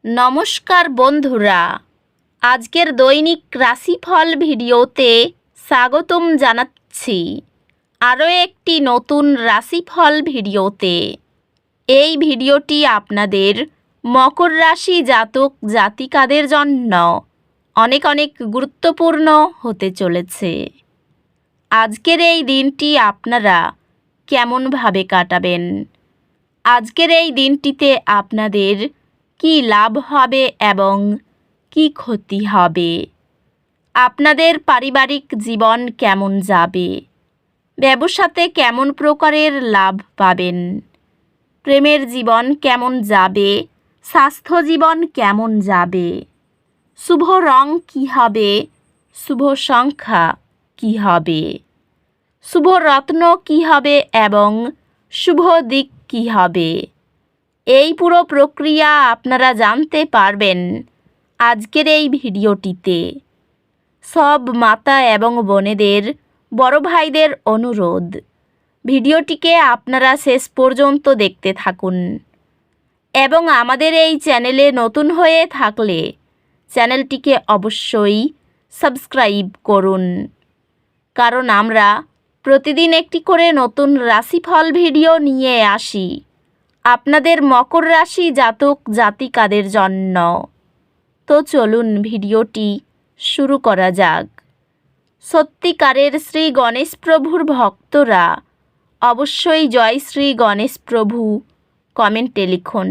নমস্কার বন্ধুরা, আজকের দৈনিক রাশিফল ভিডিওতে স্বাগতম জানাচ্ছি আরও একটি নতুন রাশিফল ভিডিওতে। এই ভিডিওটি আপনাদের মকর রাশি জাতক জাতিকাদের জন্য অনেক অনেক গুরুত্বপূর্ণ হতে চলেছে। আজকের এই দিনটি আপনারা কেমনভাবে কাটাবেন? আজকের এই দিনটিতে আপনাদের কি লাভ হবে এবং কি ক্ষতি হবে? আপনাদের পারিবারিক জীবন কেমন যাবে? ব্যবসাতে কেমন প্রকারের লাভ পাবেন? প্রেমের জীবন কেমন যাবে? স্বাস্থ্য জীবন কেমন যাবে? শুভ রং কি হবে? শুভ সংখ্যা কি হবে? শুভ রত্ন কি হবে এবং শুভ দিক কি হবে? এই পুরো প্রক্রিয়া আপনারা জানতে পারবেন আজকের এই ভিডিওটিতে। সব মাতা এবং বোনেদের, বড় ভাইদের অনুরোধ, ভিডিওটিকে আপনারা শেষ পর্যন্ত দেখতে থাকুন এবং আমাদের এই চ্যানেলে নতুন হয়ে থাকলে চ্যানেলটিকে অবশ্যই সাবস্ক্রাইব করুন, কারণ আমরা প্রতিদিন একটি করে নতুন রাশিফল ভিডিও নিয়ে আসি আপনাদের মকর রাশি জাতক জাতিকাদের জন্য। তো চলুন ভিডিওটি শুরু করা যাক। সত্যিকারের শ্রী গণেশ প্রভুর ভক্তরা অবশ্যই জয় শ্রী গণেশ প্রভু কমেন্টে লিখুন।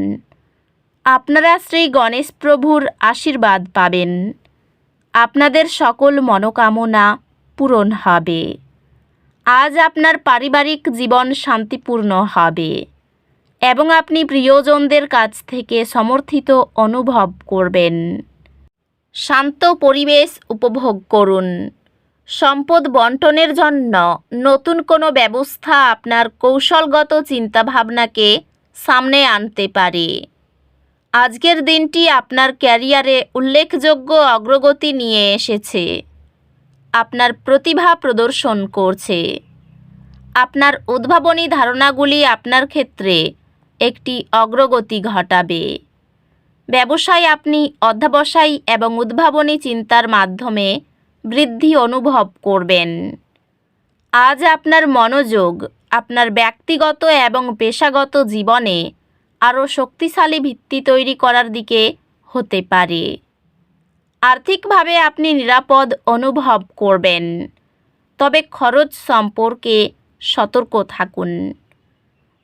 আপনারা শ্রী গণেশ প্রভুর আশীর্বাদ পাবেন, আপনাদের সকল মনোকামনা পূরণ হবে। আজ আপনার পারিবারিক জীবন শান্তিপূর্ণ হবে এবং আপনি প্রিয়জনদের কাছ থেকে সমর্থিত অনুভব করবেন। শান্ত পরিবেশ উপভোগ করুন। সম্পদ বন্টনের জন্য নতুন কোনো ব্যবস্থা আপনার কৌশলগত চিন্তাভাবনাকে সামনে আনতে পারে। আজকের দিনটি আপনার ক্যারিয়ারে উল্লেখযোগ্য অগ্রগতি নিয়ে এসেছে। আপনার প্রতিভা প্রদর্শন করছে। আপনার উদ্ভাবনী ধারণাগুলি আপনার ক্ষেত্রে একটি অগ্রগতি ঘটাবে। ব্যবসায় আপনি অধ্যবসায় এবং উদ্ভাবনী চিন্তার মাধ্যমে বৃদ্ধি অনুভব করবেন। আজ আপনার মনোযোগ আপনার ব্যক্তিগত এবং পেশাগত জীবনে আরও শক্তিশালী ভিত্তি তৈরি করার দিকে হতে পারে। আর্থিকভাবে আপনি নিরাপদ অনুভব করবেন, তবে খরচ সম্পর্কে সতর্ক থাকুন।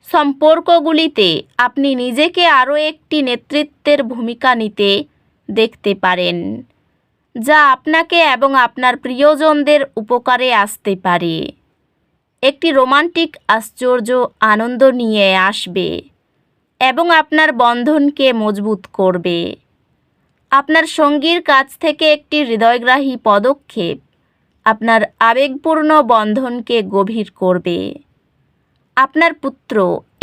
সম্পর্কগুলিতে আপনি নিজেকে আরও একটি নেতৃত্বের ভূমিকা নিতে দেখতে পারেন, যা আপনাকে এবং আপনার প্রিয়জনদের উপকারে আসতে পারে। একটি রোমান্টিক আশ্চর্য আনন্দ নিয়ে আসবে এবং আপনার বন্ধনকে মজবুত করবে। আপনার সঙ্গীর কাছ থেকে একটি হৃদয়গ্রাহী পদক্ষেপ আপনার আবেগপূর্ণ বন্ধনকে গভীর করবে। আপনার পুত্র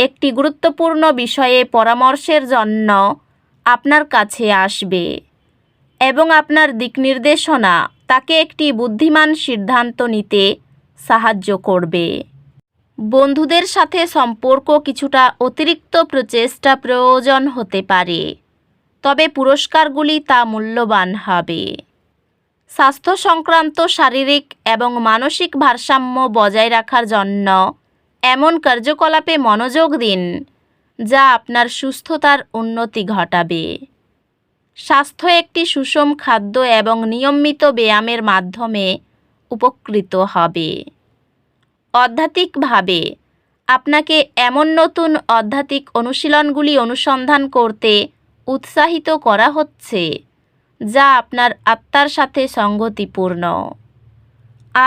একটি গুরুত্বপূর্ণ বিষয়ে পরামর্শের জন্য আপনার কাছে আসবে এবং আপনার দিকনির্দেশনা তাকে একটি বুদ্ধিমান সিদ্ধান্ত নিতে সাহায্য করবে। বন্ধুদের সাথে সম্পর্ক কিছুটা অতিরিক্ত প্রচেষ্টা প্রয়োজন হতে পারে, তবে পুরস্কারগুলি তা মূল্যবান হবে। স্বাস্থ্য সংক্রান্ত শারীরিক এবং মানসিক ভারসাম্য বজায় রাখার জন্য এমন কার্যকলাপে মনোযোগ দিন যা আপনার সুস্থতার উন্নতি ঘটাবে। স্বাস্থ্য একটি সুষম খাদ্য এবং নিয়মিত ব্যায়ামের মাধ্যমে উপকৃত হবে। আধ্যাত্মিকভাবে আপনাকে এমন নতুন আধ্যাত্মিক অনুশীলনগুলি অনুসন্ধান করতে উৎসাহিত করা হচ্ছে যা আপনার আত্মার সাথে সঙ্গতিপূর্ণ।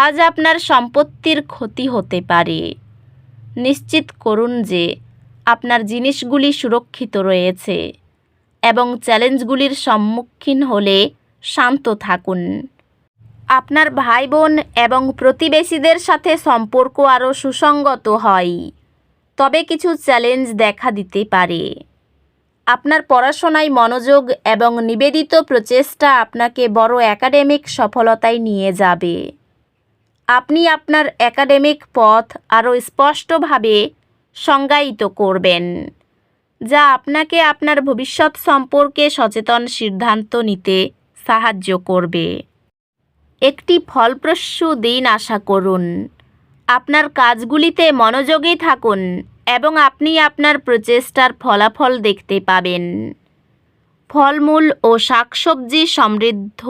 আজ আপনার সম্পত্তির ক্ষতি হতে পারে। নিশ্চিত করুন যে আপনার জিনিসগুলি সুরক্ষিত রয়েছে এবং চ্যালেঞ্জগুলির সম্মুখীন হলে শান্ত থাকুন। আপনার ভাই বোন এবং প্রতিবেশীদের সাথে সম্পর্ক আরও সুসংগত হয়, তবে কিছু চ্যালেঞ্জ দেখা দিতে পারে। আপনার পড়াশোনায় মনোযোগ এবং নিবেদিত প্রচেষ্টা আপনাকে বড় একাডেমিক সফলতায় নিয়ে যাবে। আপনি আপনার একাডেমিক পথ আরও স্পষ্টভাবে সংজ্ঞায়িত করবেন যা আপনাকে আপনার ভবিষ্যৎ সম্পর্কে সচেতন সিদ্ধান্ত নিতে সাহায্য করবে। একটি ফলপ্রসূ দিন আশা করুন। আপনার কাজগুলিতে মনোযোগী থাকুন এবং আপনি আপনার প্রচেষ্টার ফলাফল দেখতে পাবেন। ফলমূল ও শাকসবজি সমৃদ্ধ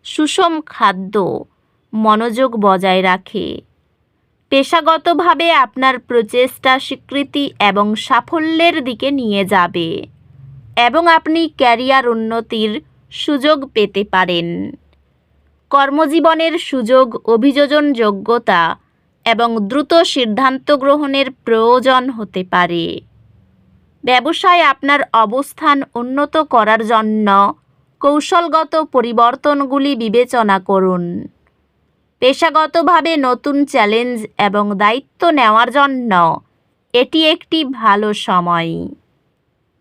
সুষম খাদ্য মনোযোগ বজায় রাখে। পেশাগতভাবে আপনার প্রচেষ্টা স্বীকৃতি এবং সাফল্যের দিকে নিয়ে যাবে এবং আপনি ক্যারিয়ার উন্নতির সুযোগ পেতে পারেন। কর্মজীবনের সুযোগ, অভিযোজন যোগ্যতা এবং দ্রুত সিদ্ধান্ত গ্রহণের প্রয়োজন হতে পারে। ব্যবসায় আপনার অবস্থান উন্নত করার জন্য কৌশলগত পরিবর্তনগুলি বিবেচনা করুন। পেশাগতভাবে নতুন চ্যালেঞ্জ এবং দায়িত্ব নেওয়ার জন্য এটি একটি ভালো সময়।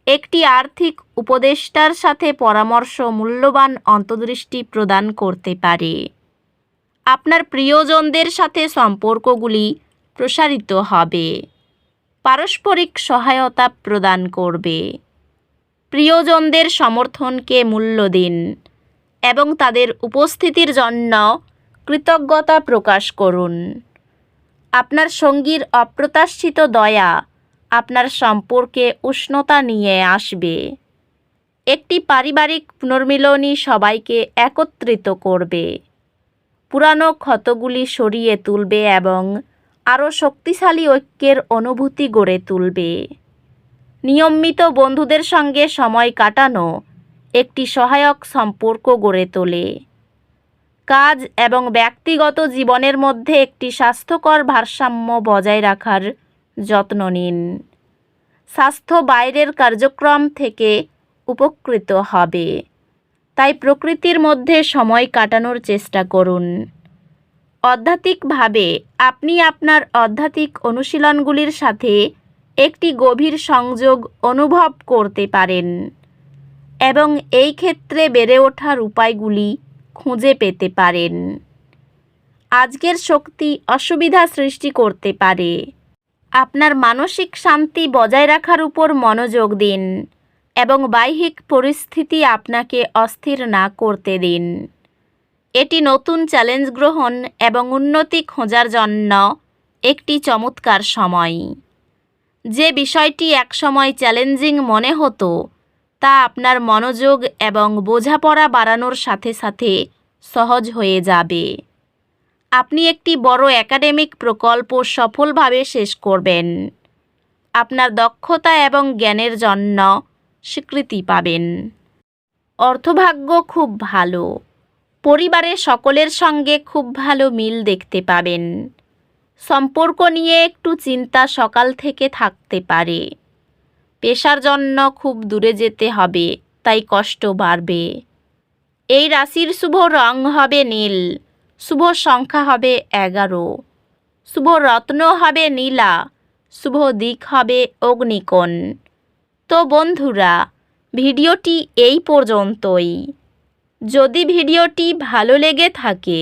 একটি আর্থিক উপদেষ্টার সাথে পরামর্শ মূল্যবান অন্তর্দৃষ্টি প্রদান করতে পারে। আপনার প্রিয়জনদের সাথে সম্পর্কগুলি প্রসারিত হবে। পারস্পরিক সহায়তা প্রদান করবে। প্রিয়জনদের সমর্থনকে মূল্য দিন এবং তাদের উপস্থিতির জন্য কৃতজ্ঞতা প্রকাশ করুন। আপনার সঙ্গীর অপ্রত্যাশিত দয়া আপনার সম্পর্কে উষ্ণতা নিয়ে আসবে। একটি পারিবারিক পুনর্মিলনী সবাইকে একত্রিত করবে, পুরানো ক্ষতগুলি সরিয়ে তুলবে এবং আরও শক্তিশালী ঐক্যের অনুভূতি গড়ে তুলবে। নিয়মিত বন্ধুদের সঙ্গে সময় কাটানো একটি সহায়ক সম্পর্ক গড়ে তোলে। কাজ এবং ব্যক্তিগত জীবনের মধ্যে একটি স্বাস্থ্যকর ভারসাম্য বজায় রাখার যত্ন নিন। স্বাস্থ্য বাইরের কার্যক্রম থেকে উপকৃত হবে, তাই প্রকৃতির মধ্যে সময় কাটানোর চেষ্টা করুন। আধ্যাত্মিকভাবে আপনি আপনার আধ্যাত্মিক অনুশীলনগুলির সাথে একটি গভীর সংযোগ অনুভব করতে পারেন এবং এই ক্ষেত্রে বেড়ে ওঠার উপায়গুলি খুঁজে পেতে পারেন। আজকের শক্তি অসুবিধা সৃষ্টি করতে পারে। আপনার মানসিক শান্তি বজায় রাখার উপর মনোযোগ দিন এবং বাহ্যিক পরিস্থিতি আপনাকে অস্থির না করতে দিন। এটি নতুন চ্যালেঞ্জ গ্রহণ এবং উন্নতি খোঁজার জন্য একটি চমৎকার সময়। যে বিষয়টি একসময় চ্যালেঞ্জিং মনে হতো তা আপনার মনোযোগ এবং বোঝাপড়া বাড়ানোর সাথে সাথে সহজ হয়ে যাবে। আপনি একটি বড় একাডেমিক প্রকল্প সফলভাবে শেষ করবেন। আপনার দক্ষতা এবং জ্ঞানের জন্য স্বীকৃতি পাবেন। অর্থভাগ্য খুব ভালো। পরিবারের সকলের সঙ্গে খুব ভালো মিল দেখতে পাবেন। সম্পর্ক নিয়ে একটু চিন্তা সকাল থেকে থাকতে পারে। পেশার জন্য খুব দূরে যেতে হবে, তাই কষ্ট বাড়বে। এই রাশির শুভ রং হবে নীল, শুভ সংখ্যা হবে 11, শুভ রত্ন হবে নীলা, শুভ দিক হবে অগ্নিকোণ। তো বন্ধুরা, ভিডিওটি এই পর্যন্তই। যদি ভিডিওটি ভালো লেগে থাকে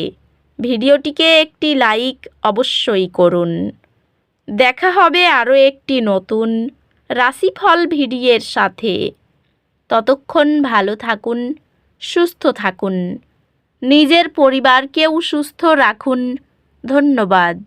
ভিডিওটিকে একটি লাইক অবশ্যই করুন। দেখা হবে আরও একটি নতুন রাশিফল ভিডিওর সাথে। ততক্ষণ ভালো থাকুন, সুস্থ থাকুন, নিজের পরিবারকেও সুস্থ রাখুন। ধন্যবাদ।